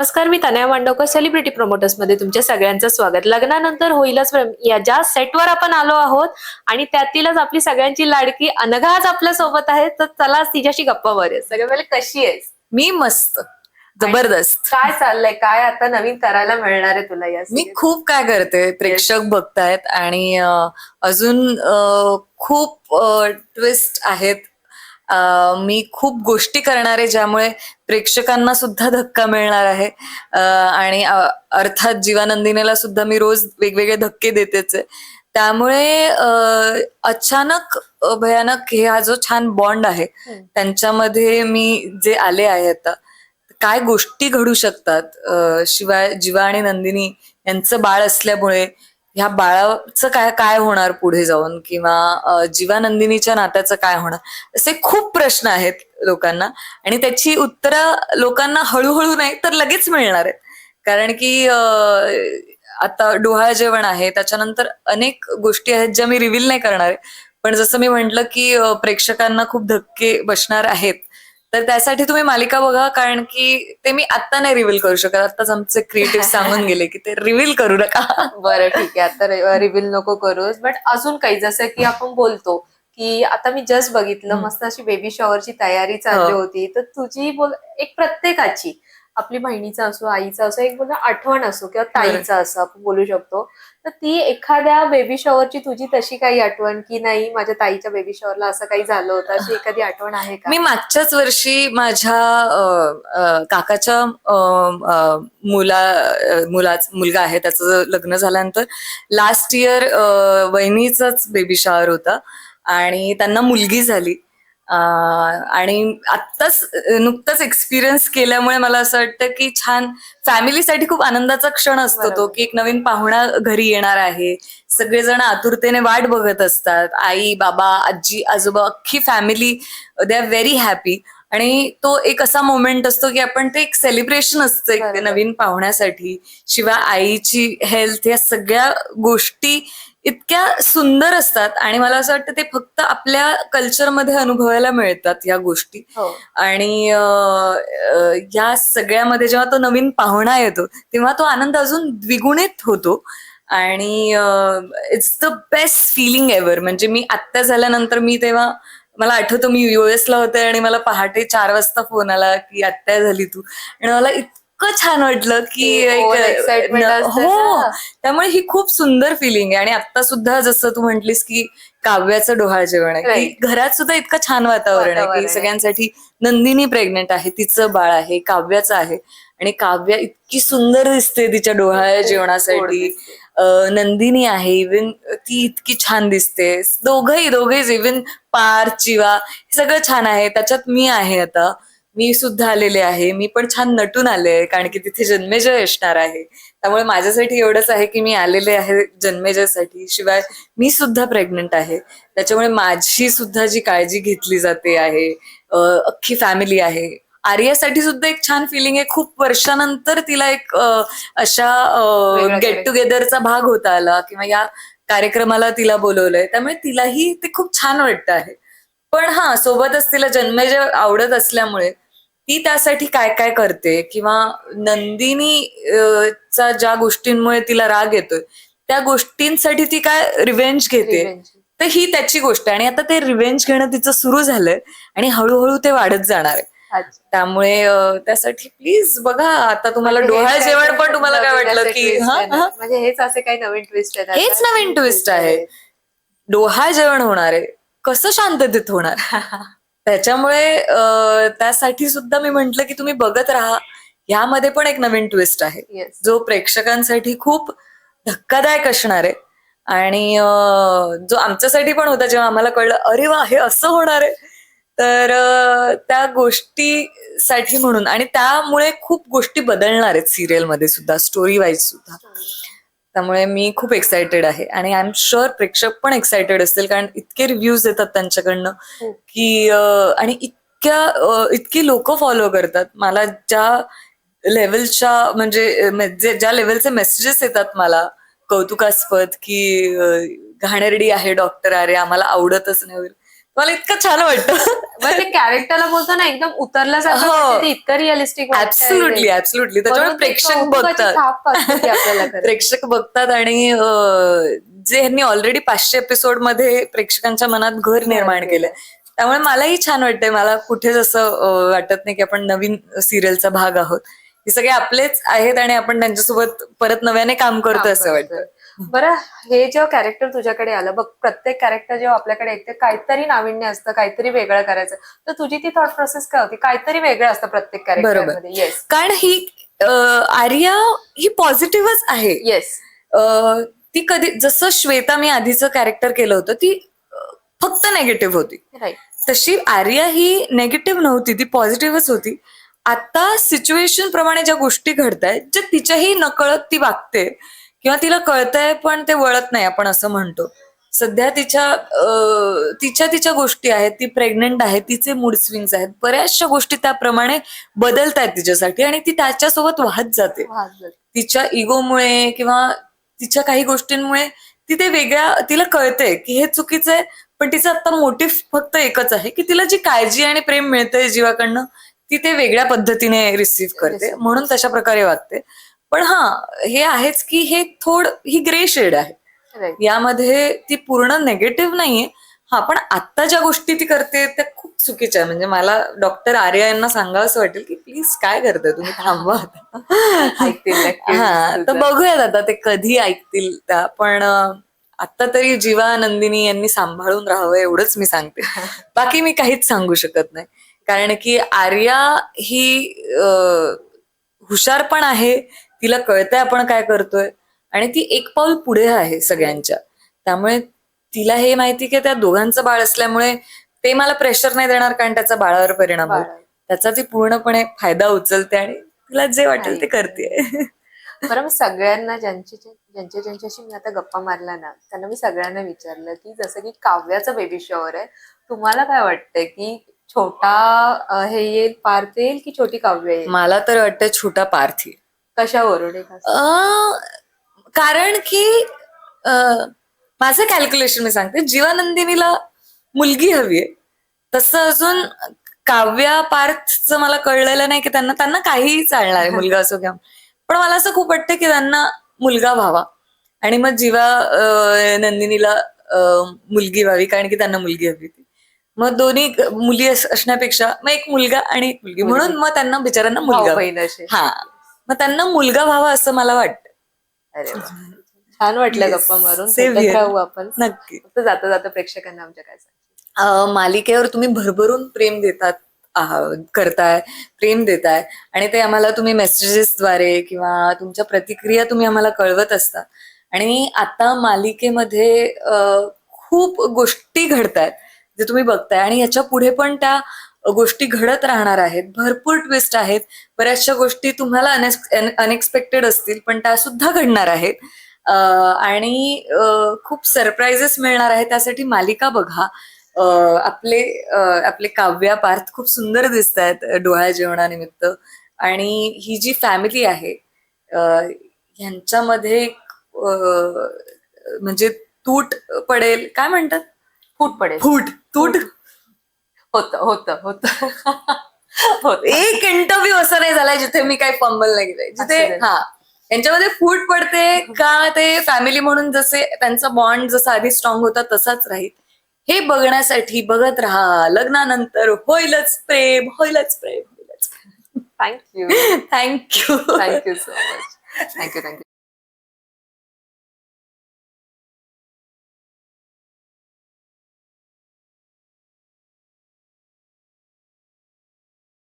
नमस्कार, मी Tanaya Mandavkar celebrity promoters मध्ये तुमच्या सगळ्यांचं स्वागत. लग्नानंतर होईलच प्रेम या ज्या सेटवर आपण आलो आहोत आणि त्यातीलच आपली सगळ्यांची लाडकी अनघा आज आपल्या सोबत आहे, तर चला तिच्याशी गप्पा मारूया. सगळं पहिले कशी आहेस? मी मस्त, जबरदस्त. काय चाललंय, काय आता नवीन करायला मिळणार आहे तुला या मी खूप काय करते, प्रेक्षक बघतायत आणि अजून खूप ट्विस्ट आहेत. मी खूप गोष्टी करणार आहे ज्यामुळे प्रेक्षकांना सुद्धा धक्का मिळणार आहे. आणि अर्थात जीवानंदिनीला सुद्धा मी रोज वेगवेगळे धक्के देतेच आहे. त्यामुळे अचानक भयानक हे हा जो छान बॉन्ड आहे त्यांच्यामध्ये मी जे आले आहे आता, काय गोष्टी घडू शकतात. शिवाय जीवा आणि नंदिनी यांचं बाळ असल्यामुळे ह्या बाळाचं काय काय होणार पुढे जाऊन, किंवा जीवा नंदिनीच्या नात्याचं काय होणार, असे खूप प्रश्न आहेत लोकांना. आणि त्याची उत्तरं लोकांना हळूहळू नाही तर लगेच मिळणार आहेत. कारण की आता डोहाळ जेवण आहे, त्याच्यानंतर अनेक गोष्टी आहेत ज्या मी रिव्हील नाही करणार आहे. पण जसं मी म्हंटल की प्रेक्षकांना खूप धक्के बसणार आहेत, तर त्यासाठी तुम्ही मालिका बघा. कारण की ते मी आता नाही रिव्हील करू शकत. आताच आमचे क्रिएटिव्ह सांगून गेले की ते रिव्हील करू नका. बरं ठीक आहे, आता रिव्हील नको करूस. बट अजून काही, जसं की आपण बोलतो की आता मी जस्ट बघितलं मस्त अशी बेबी शॉवरची तयारी चालली होती, तर तुझी एक प्रत्येकाची, आपली बहिणीचा असो, आईचा असो, एक बोल आठवण असो किंवा ताईचा असो आपण बोलू शकतो, तर ती एखाद्या बेबी शॉवरची तुझी तशी काही आठवण की नाही माझ्या ताईच्या बेबी शॉवरला असं काही झालं होतं, अशी एखादी आठवण आहे का? मी मागच्याच वर्षी माझ्या काकाच्या मुलगा आहे, त्याचं लग्न झाल्यानंतर लास्ट इयर वहिनीचाच बेबी शॉवर होता आणि त्यांना मुलगी झाली. आणि आत्ताच नुकताच एक्सपिरियन्स केल्यामुळे मला असं वाटतं की छान फॅमिलीसाठी खूप आनंदाचा क्षण असतो तो, की एक नवीन पाहुणा घरी येणार आहे. सगळेजण आतुरतेने वाट बघत असतात. आई, बाबा, आजी, आजोबा, अख्खी family, they are very happy. आणि तो एक असा मोमेंट असतो की आपण ते एक सेलिब्रेशन असतं एक नवीन पाहुण्यासाठी. शिवाय आईची हेल्थ, या सगळ्या गोष्टी इतक्या सुंदर असतात आणि मला असं वाटतं ते फक्त आपल्या कल्चरमध्ये अनुभवायला मिळतात या गोष्टी. आणि या सगळ्यामध्ये जेव्हा तो नवीन पाहुणा येतो तेव्हा तो आनंद अजून द्विगुणित होतो. आणि it's the best feeling ever. म्हणजे मी आत्ता झाल्यानंतर मी तेव्हा मला आठवतं मी US ला होते आणि मला पहाटे 4 वाजता फोन आला की आत्या झाली तू, आणि मला इतकं छान वाटलं की हो. त्यामुळे ही खूप सुंदर फिलिंग आहे. आणि आता सुद्धा जसं तू म्हटलीस की काव्याचं डोहाळ जेवण आहे, की घरात सुद्धा इतकं छान वातावरण आहे की सगळ्यांसाठी. नंदिनी प्रेग्नेंट आहे, तिचं बाळ आहे, काव्याचं आहे, आणि काव्या इतकी सुंदर दिसते तिच्या डोहाळ जेवणासाठी. नंदिनी आहे, इव्हन ती इतकी छान दिसते. दोघे इव्हन पार्थ, चिवा, हे सगळं छान आहे. त्याच्यात मी आहे, आता मी सुद्धा आलेले आहे. मी पण छान नटून आले कारण की तिथे जन्मेजय असणार आहे. त्यामुळे माझ्यासाठी एवढंच आहे की मी आलेले आहे जन्मेजयसाठी. शिवाय मी सुद्धा प्रेग्नंट आहे, त्याच्यामुळे माझी सुद्धा जी काळजी घेतली जाते आहे. अख्खी फॅमिली आहे. आर्यासाठी सुद्धा एक छान फिलिंग आहे. खूप वर्षानंतर तिला एक अशा गेट टुगेदरचा भाग होता आला, किंवा या कार्यक्रमाला तिला बोलवलंय, त्यामुळे तिलाही ते खूप छान वाटतं आहे. पण सोबतच तिला जन्मेजय आवडत असल्यामुळे ती त्यासाठी काय काय करते, किंवा नंदिनी चा ज्या गोष्टींमुळे तिला राग येतोय त्या गोष्टींसाठी ती काय रिव्हेंज घेते, तर ही त्याची गोष्ट आहे. आणि आता ते रिव्हेंज घेणं तिचं सुरू झालंय आणि हळूहळू ते वाढत जाणार आहे. त्यामुळे त्यासाठी प्लीज बघा. आता तुम्हाला डोहाळ जेवण पण तुम्हाला काय वाटलं की म्हणजे हेच असे काही नवीन ट्विस्ट आहेत? हेच नवीन ट्विस्ट आहे. डोहाळ जेवण होणार आहे, कसं शांततेत होणार? त्याच्यामुळे त्यासाठी सुद्धा मी म्हंटल की तुम्ही बघत राहा. ह्यामध्ये पण एक नवीन ट्विस्ट आहे जो प्रेक्षकांसाठी खूप धक्कादायक असणार आहे. आणि जो आमच्यासाठी पण होता जेव्हा आम्हाला कळलं अरे वा हे असं होणार आहे, तर त्या गोष्टीसाठी म्हणून. आणि त्यामुळे खूप गोष्टी बदलणार आहेत सिरियलमध्ये सुद्धा, स्टोरी वाईज सुद्धा. त्यामुळे मी खूप एक्सायटेड आहे आणि आय एम शुअर प्रेक्षक पण एक्सायटेड असतील, कारण इतके रिव्ह्यूज येतात त्यांच्याकडनं की आणि इतकी लोक फॉलो करतात मला. ज्या लेवलच्या म्हणजे ज्या लेवलचे मेसेजेस येतात मला कौतुकास्पद, की घाणेरडी आहे डॉक्टर, अरे आम्हाला आवडतच नाही. मला इतकं छान वाटतं. मग ते कॅरेक्टरला बोलतो ना एकदम उतरल्यासारखं हो. वाटतं, ते इतकं रिअलिस्टिक ऍब्सोल्युटली त्याच्यामुळे प्रेक्षक बघतात. छाप असते ती आपल्याला खरं. प्रेक्षक बघतात आणि जे ह्यांनी ऑलरेडी 500 एपिसोड मध्ये प्रेक्षकांच्या मनात घर निर्माण केलंय, त्यामुळे मलाही छान वाटतंय. मला कुठेच असं वाटत नाही की आपण नवीन सिरियलचा भाग आहोत. हे सगळे आपलेच आहेत आणि आपण त्यांच्यासोबत परत नव्याने काम करतोय असं वाटतं. बरं, हे जेव्हा कॅरेक्टर तुझ्याकडे आलं बघ, प्रत्येक कॅरेक्टर जेव्हा आपल्याकडे येते काहीतरी नाविन्य असतं, काहीतरी वेगळं करायचं, तर तुझी ती थॉट प्रोसेस काय होती? काहीतरी वेगळं असतं प्रत्येक कॅरेक्टर मध्ये. येस, कारण ही आर्या ही पॉझिटिव्हच आहे. येस, ती कधी, जसं श्वेता मी आधीचं कॅरेक्टर केलं होतं, ती फक्त नेगेटिव्ह होती. राईट. तशी आर्या ही नेगेटिव्ह नव्हती, ती पॉझिटिव्हच होती. आता सिच्युएशन प्रमाणे ज्या गोष्टी घडतायत, ज्या तिच्याही नकळत ती वागते किंवा तिला कळतंय पण ते वळत नाही, आपण असं म्हणतो. सध्या तिच्या गोष्टी आहेत, ती प्रेग्नंट आहे, तिचे मूड स्विंग्स आहेत, बऱ्याचशा गोष्टी त्याप्रमाणे बदलतायत तिच्यासाठी आणि ती त्याच्यासोबत वाहत जाते. तिच्या इगोमुळे किंवा तिच्या काही गोष्टींमुळे ती ते तिला कळतंय की हे चुकीचं आहे, पण तिचं आता मोटिव्ह फक्त एकच आहे की तिला जी काळजी आणि प्रेम मिळतंय जीवाकडनं, ती ते वेगळ्या पद्धतीने रिसीव्ह करते, म्हणून तशा प्रकारे वागते. पण हे आहेच की ही ग्रे शेड आहे. यामध्ये ती पूर्ण नेगेटिव्ह नाहीये. पण आता ज्या गोष्टी ती करते त्या खूप चुकीच्या आहे. म्हणजे मला डॉक्टर आर्या यांना सांगावंसं वाटेल की प्लीज काय करताय तुम्ही, थांबवा. तर बघूयात आता ते कधी ऐकतील त्या. पण आता तरी जीवा नंदिनी यांनी सांभाळून राहावं एवढंच मी सांगते. बाकी मी काहीच सांगू शकत नाही. कारण की आर्या ही हुशार पण आहे, तिला कळतंय आपण काय करतोय आणि ती एक पाऊल पुढे आहे सगळ्यांच्या. त्यामुळे तिला हे माहिती की त्या दोघांचं बाळ असल्यामुळे ते मला प्रेशर नाही देणार, कारण त्याचा बाळावर परिणाम होईल. त्याचा ती पूर्णपणे फायदा उचलते आणि तिला जे वाटेल ते करते. बरं, मी सगळ्यांना ज्यांच्याशी मी आता गप्पा मारला ना, त्यांना मी सगळ्यांना विचारलं की जसं की काव्याचं बेबी शॉवर आहे, तुम्हाला काय वाटतंय की छोटा हे येईल, पार्थ येईल की छोटी काव्य येईल? मला तर वाटतं छोटा पार्थ येईल. कशावरून? कारण की माझं कॅल्क्युलेशन मी सांगते, जीवानंदिनीला मुलगी हवीये, तसं अजून काव्या पार्थचं मला कळलेलं नाही की त्यांना काहीही चालणार आहे, मुलगा असो किंवा. पण मला असं खूप वाटतं की त्यांना मुलगा व्हावा आणि मग जीवा नंदिनीला मुलगी व्हावी, कारण की त्यांना मुलगी हवी होती. मग दोन्ही मुली असण्यापेक्षा मग एक मुलगा आणि एक मुलगी, म्हणून मग त्यांना बिचारांना मुलगा. मग त्यांना मुलगा व्हावा असं मला वाटतं. अरे छान वाटलं गप्पा मारून. राहू आपण नक्की. जाता जाता प्रेक्षकांना आमच्या काय मालिकेवर तुम्ही भरभरून प्रेम करताय, प्रेम देताय आणि ते आम्हाला तुम्ही मेसेजेसद्वारे किंवा तुमच्या प्रतिक्रिया तुम्ही आम्हाला कळवत असता. आणि आता मालिकेमध्ये खूप गोष्टी घडतायत जे तुम्ही बघताय आणि याच्या पुढे पण त्या गोष्टी घडत राहणार आहेत. भरपूर ट्विस्ट आहेत, बऱ्याचशा गोष्टी तुम्हाला अनएक्सपेक्टेड असतील पण त्या सुद्धा घडणार आहेत. आणि खूप सरप्राइजेस मिळणार आहे. त्यासाठी मालिका बघा. आपले काव्या पार्थ खूप सुंदर दिसत आहेत डोळ्या जेवणानिमित्त. आणि ही जी फॅमिली आहे ह्यांच्यामध्ये म्हणजे तूट पडेल, काय म्हणतात, तूट होत. एक इंटरव्ह्यू असा नाही झालाय जिथे मी काही फंबल नाही केलंय, जिथे यांच्यामध्ये फूट पडते का ते फॅमिली म्हणून जसे त्यांचा बॉन्ड जसा आधी स्ट्रॉंग होता तसाच राहील, हे बघण्यासाठी बघत राहा. लग्नानंतर होईलच प्रेम. Thank you so much. थँक्यू.